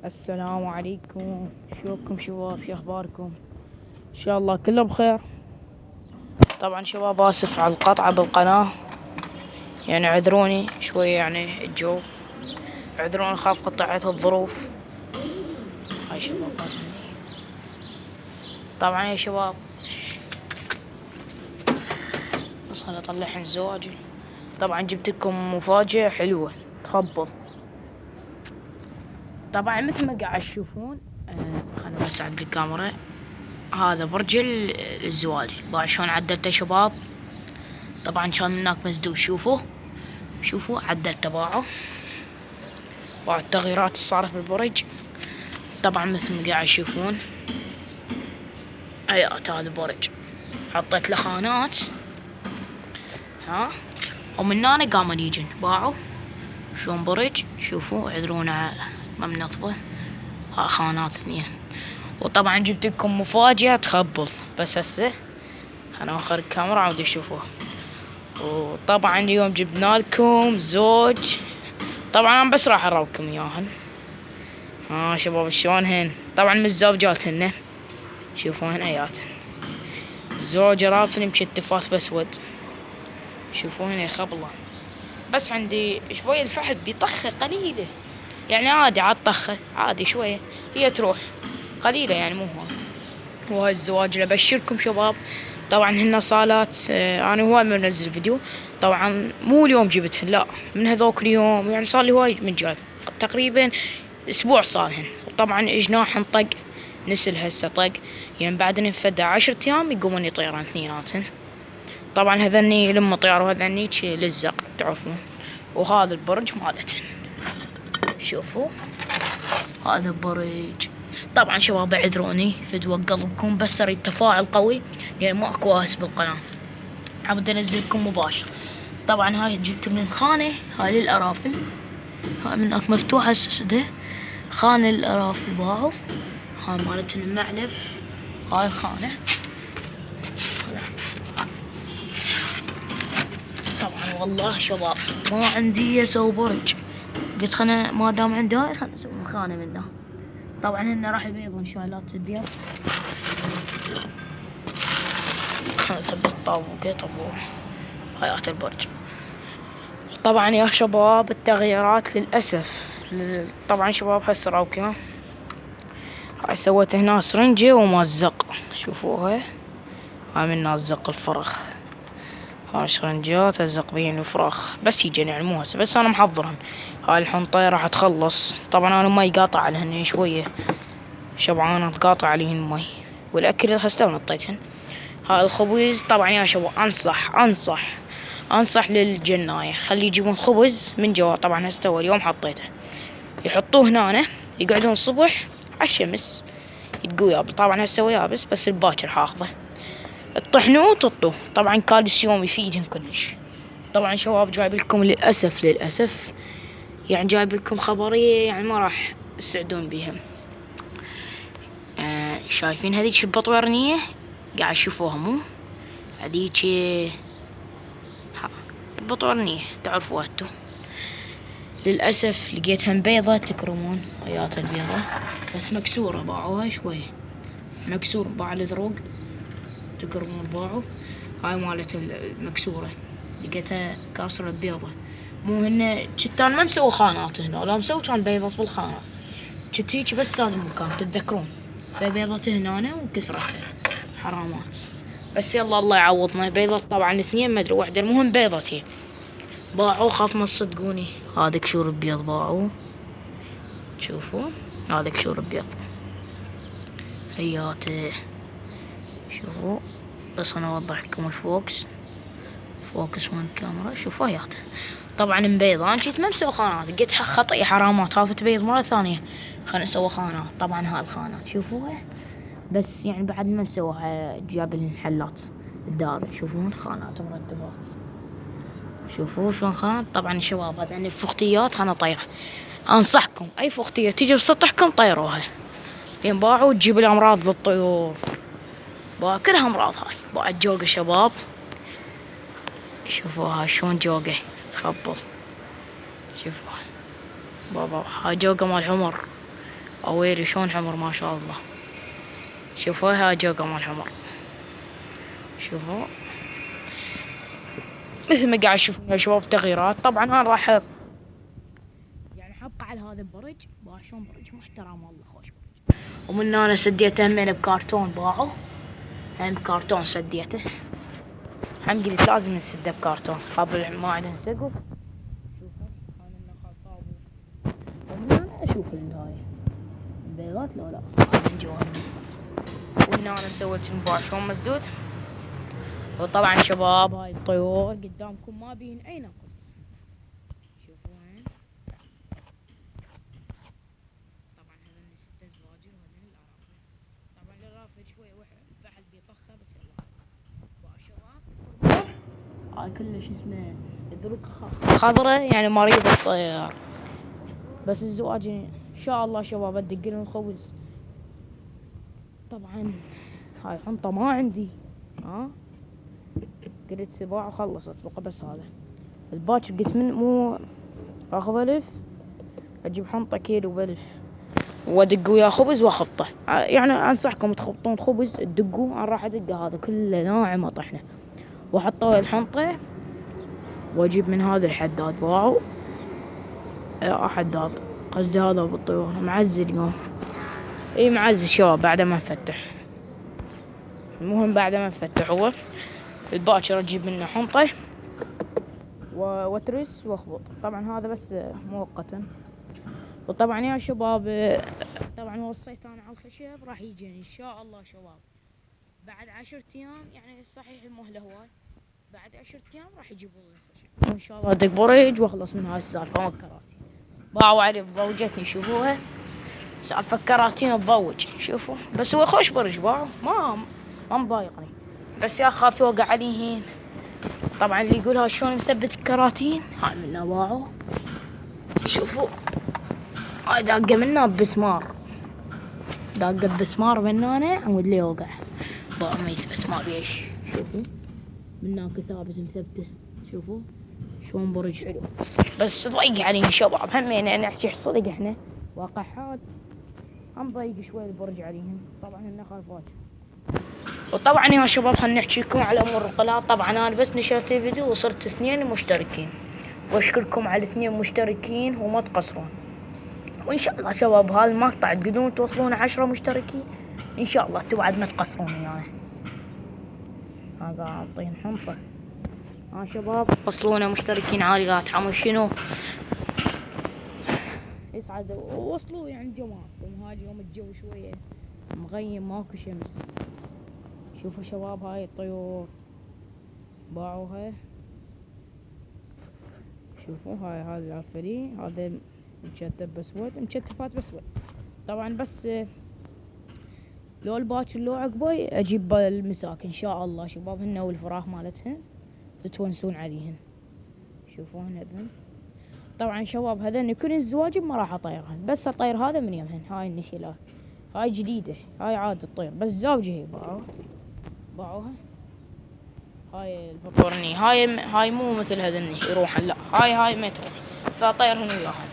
السلام عليكم، شلونكم شباب؟ شو اخباركم؟ ان شاء الله كله بخير. طبعا شباب اسف على القطعة بالقناة، يعني عذروني شوية، يعني الجو، عذروني، خاف قطعت الظروف. هاي شباب طبعا يا شباب اصلا اطلعهن زواجي. طبعا جبت لكم مفاجأة حلوة تخبل. طبعا مثل ما قاعد تشوفون، خلنا بس اعدل الكاميرا. هذا برج الزواج، بعد شلون عدلته يا شباب. طبعا كان هناك مسدود، شوفوا عدلته باعه، باعوا التغييرات اللي صارت بالبرج. طبعا مثل ما قاعد تشوفون هيئات هذا البرج، حطيت له خانات، ها، ومن هنا قاموا يجن باعوا. شلون برج، شوفوا، عذرونا ما منظفه، ها خانات اثنين. وطبعا جبت لكم مفاجأة تخبل، بس هسه انا اخر الكاميرا عاود تشوفوها. وطبعا اليوم جبنا لكم زوج، طبعا انا بس راح اراوكم اياهن. ها شباب شلونهن، طبعا من الزوجات هن، شوفوهن اياتهن، الزوجة رافن مشتفات باسود، شوفوهن يا خبله. بس عندي شوية الفحل بيطخة قليلة، يعني عادي عالطخة عادي شوية، هي تروح قليلة يعني مو هواي. وهاي الزواج اللي ابشركم شباب، طبعا هن صالات، انا هواي ما منزل فيديو، طبعا مو اليوم جبتهن، لا من هذوك اليوم، يعني صار لي هواي من جاي، تقريبا اسبوع صارهن. وطبعا جناحن طق، نسل هسه طق، يعني بعد نفدا 10 ايام يقومون يطيرن اثنيناتهن. طبعا هذني لما طيروا هذني لزق تعرفون. وهذا البرج مالتهن، شوفوا هذا البرج. طبعا شباب اعذروني فدوى قلبكم، بس اريد تفاعل قوي، يعني ما اكو واس بالقناة، عبد انزلكم مباشر. طبعا هاي جبت من خانة، هاي للأرافل، هاي من اك مفتوحة هسه خانة للأرافل باعوا، هاي مالتهن المعلف، هاي خانة. طبعا والله شباب ما عندي اسوي برج، قلت خلنا ما دام عندي هاي خلنا نسوي خانة منها. طبعا هن راح يبيضون شايلات البيض، خلنا نثبت طابوقة طابوق هايات البرج. طبعا يا شباب التغييرات للأسف، طبعا شباب هسه راوكي، هاي سويت هنا سرنجة ومزق، شوفوها، هاي من نازق الفرخ، هاي سرنجات ازق بيهن الفراخ، بس يجن يعني مو هسه، بس انا محضرهن. هاي الحنطة راح تخلص، طبعا انا مي قاطع عليهن شوية، شبعانة تقاطع عليهن المي، والاكل هسه نطيتهن. هاي الخبز طبعا يا شباب انصح للجناية خلي يجيبون خبز من جوا، طبعا هسه اليوم حطيته، يحطوه هنا يقعدون الصبح عالشمس يتقوا يابس. طبعا هسه هو يابس بس الباكر حاخذه، تطحنوه وتطوه، طبعا كالسيوم يفيدهم كلش. طبعا شباب جايب لكم للأسف يعني جايب لكم خبرية يعني ما راح تسعدون بيها. شايفين هذيك البطورنية قاعد تشوفوها مو هذيك البطورنية تعرفوها انتو. للأسف لقيتها بيضة، تكرمون ايات البيضة، بس مكسورة باعوها شوية، مكسور باع الذروق، تكرمون باعوا. هاي مالت المكسورة لقيتها كاسرة بيضة، مو هن جتان ما مسوي خانات هنا، لو مسوي كان بيضة بالخانات، جت هيجي بس هذا المكان تتذكرون، فبيضة هنا وانكسرتها، حرامات. بس يلا الله يعوضنا، بيضة طبعا اثنين ما ادري وحدة، المهم بيضة هي باعوا، خاف ما تصدقوني. هذا كشور بيض باعوا، تشوفوا هذا كشور بيض هياته، شوفوا، بس انا اوضح لكم الفوكس من الكاميرا، شوفوا هياته. طبعا مبيضة، انا جيت ما مسوي خانات، قلت خطأي حرامات، خافت بيض مرة ثانية، خلنا نسوي خانات. طبعا هاي الخانات شوفوها، بس يعني بعد ما مسووها جاب المحلات الدار، يشوفون خانات مرتبات، شوفوا شلون خانات. طبعا الشباب هذا الفختيات خلنا طيرة، انصحكم اي فختية تيجي بسطحكم طيروها، لين باعوا تجيب الامراض للطيور، كلها امراض. هاي باع الجوقة شباب، شوفوها شلون جوقة تخبل، شوفوها بابا، هاي جوقة مال حمر، اويلي شلون حمر ما شاء الله. شوفوا هاي جوقة مال حمر، شوفوا مثل ما قاعد تشوفون يا شباب تغييرات. طبعا انا راح يعني حبقى على هذا البرج، شلون برج محترم والله، خوش برج. ومن هنا سديته همين بكرتون باعوا، هم بكرتون سديته، هم قلت لازم نسده بكرتون قبل ما عندنا سقف. شوفوا هذا النخل طابوس، ومن هنا اشوف هاي البيضات لو لا هذا من جوا. ومن هنا سويت انباع شلون مسدود. وطبعا شباب هاي الطيور قدامكم ما بين اي نقص، شوفوا وين. طبعا هذا ستة زواجر وهذين الارافل. طبعا الارافل شوي فحل بيطخها بس يلا بقى شباب. هاي كله شو اسمه يدرك خضرة يعني مريض الطير. بس الزواج ان شاء الله شباب ادق لهم خبز. طبعا هاي حنطة ما عندي، قلت سباع وخلصت بقى بس هذا الباكر. قلت من مو اخذ الف اجيب حنطة كيلو بألف وادق وياه خبز واخبطه. يعني انصحكم تخبطون خبز تدقوا، انا راح ادقه هذا كله ناعم وطحنه واحطه الحنطة واجيب من هذا الحداد باعوا. حداد قصدي هذا بالطيور معزز اليوم. اي معزز شباب بعد ما نفتح. المهم بعد ما نفتح هو الباكر اجيب منه حنطة واترس واخبط. طبعا هذا بس مؤقتا. وطبعا يا شباب طبعا وصيت انا على الخشب راح يجيني ان شاء الله شباب بعد 10 ايام. يعني صحيح المهلة هواي، بعد 10 ايام راح يجيبون لي الخشب وان شاء الله ادق برج واخلص من هاي السالفة. مكراتين باعوا علي بضوجتني شوفوها، سالفة كراتين تضوج شوفوا. بس هو خوش برج باعوا ما مضايقني، بس يا اخاف يوقع عليهن. طبعا اللي يقولها شلون مثبت الكراتين هاي منه باعوا. شوفوا هاي داقة منه بسمار، داقة بسمار من هنا عمود لي يوقع باعوا ما يثبت ما بيش. شوفوا من هناك ثابت مثبته، شوفوا شلون برج حلو. بس ضيق علينا شباب همين انا نحكي صدق احنا واقع حال هم ضيق شوي البرج عليهم. طبعا النخل فاضي. وطبعا يا شباب خلنا نحكي لكم على امور القناة. طبعا انا بس نشرت الفيديو وصرت 2 مشتركين، واشكركم على 2 مشتركين وما تقصرون. وان شاء الله شباب هذا المقطع تقدرون توصلون 10 مشتركين ان شاء الله بعد ما تقصرون يعني. هذا اعطين حنطة شباب وصلونا مشتركين عاليات عمو شنو يسعد ووصلوا يعني جماعتكم. هاي اليوم الجو شوية مغيم ماكو شمس. شوفوا شباب هاي الطيور باعوها. شوفوا هاي العفري هذا مكتب باسود مكتفات باسود. طبعا بس لو الباكر لو عقبي اجيب المساك ان شاء الله شباب هن والفراخ مالتهن تتونسون عليهن. شوفوا هذن. طبعا شباب هذن كل الزواجب ما راح اطيرهن، بس اطير هذا من يمهن. هاي النشيلات هاي جديدة، هاي عاد تطير بس زوجة هي باعوها. هاي البطورني هاي مو مثل هذني يروحن، لا هاي ما تروح فاطيرهن وياهن.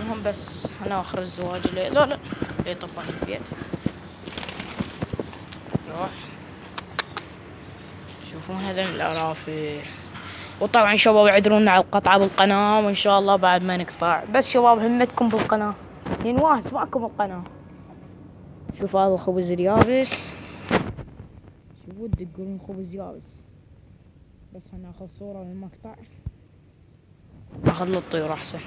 المهم بس انا اخر الزواج لا طبعا البيت روح. شوفون هذا الارافل. وطبعا شباب اعذرونا على القطعة بالقناة وان شاء الله بعد ما نقطع. بس شباب همتكم بالقناة ينواس معكم القناة. شوف هذا الخبز اليابس، شوفوا تدقون خبز يابس. بس خلنا ناخذ صورة من المقطع ناخذ للطيور احسن.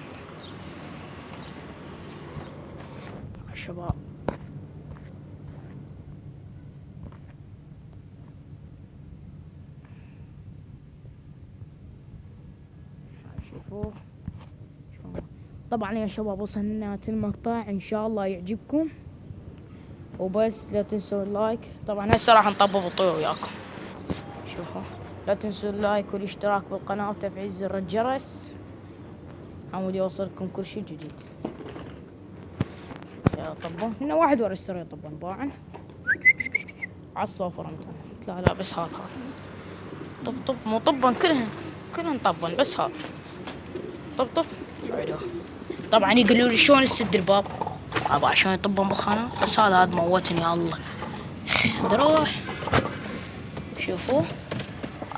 الشباب شوفوا طبعا يا شباب وصلنا لنهاية المقطع ان شاء الله يعجبكم. وبس لا تنسوا اللايك. طبعا هسه راح نطبب الطيور وياكم. شوفوا لا تنسوا اللايك والاشتراك بالقناة وتفعيل زر الجرس عمود يوصلكم كل شي جديد. يا طبون هنا واحد ورا السر يطبون باعن على الصوفر انت. لا بس هذا طب مو طبن كلهن طبن بس هذا طب حلو. طبعا يقولوا لي شلون نسد الباب. ابا شلون يطبون بالخانات. بس هذا موتني يا الله. دروح شوفوا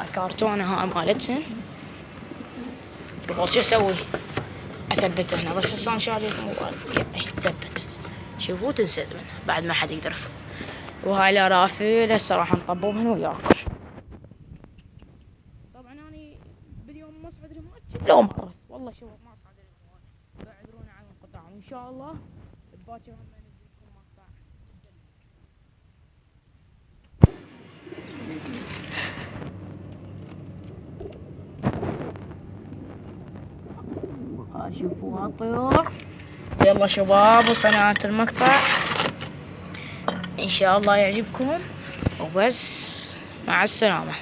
الكرتونة هاي مالتهن. قبل شو اسوي؟ اثبت هنا بس هسه انا شاري الموبايل. ثبتت. شوفوا تنسد منها بعد ما حد يقدر يفك. وهاي الارافل هسه راح نطببهن وياكم. طبعا اني باليوم ما صعد لي مال لو مرة والله شباب ما صعد لي مال. اعذرونا عن الانقطاع وان شاء الله باكر هم انزل لكم مقطع جدا. شوفوا هالطيور. يلا شباب وصلنا المقطع ان شاء الله يعجبكم وبس. مع السلامة.